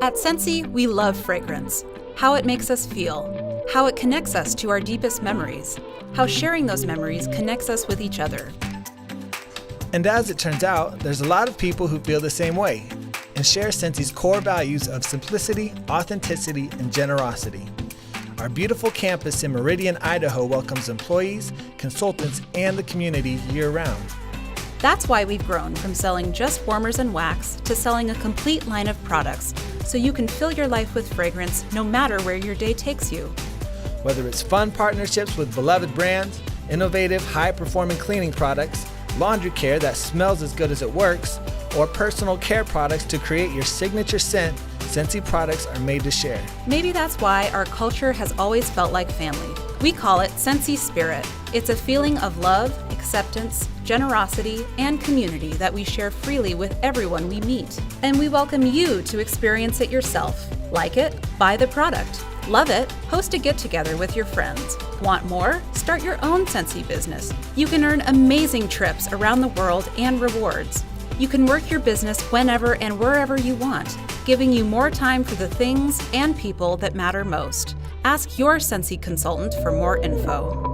At Scentsy, we love fragrance, how it makes us feel, how it connects us to our deepest memories, how sharing those memories connects us with each other. And as it turns out, there's a lot of people who feel the same way and share Scentsy's core values of simplicity, authenticity, and generosity. Our beautiful campus in Meridian, Idaho welcomes employees, consultants, and the community year-round. That's why we've grown from selling just warmers and wax to selling a complete line of products, so you can fill your life with fragrance no matter where your day takes you. Whether it's fun partnerships with beloved brands, innovative, high-performing cleaning products, laundry care that smells as good as it works, or personal care products to create your signature scent, Scentsy products are made to share. Maybe that's why our culture has always felt like family. We call it Scentsy Spirit. It's a feeling of love, acceptance, generosity, and community that we share freely with everyone we meet. And we welcome you to experience it yourself. Like it? Buy the product. Love it? Host a get-together with your friends. Want more? Start your own Scentsy business. You can earn amazing trips around the world and rewards. You can work your business whenever and wherever you want, giving you more time for the things and people that matter most. Ask your Scentsy consultant for more info.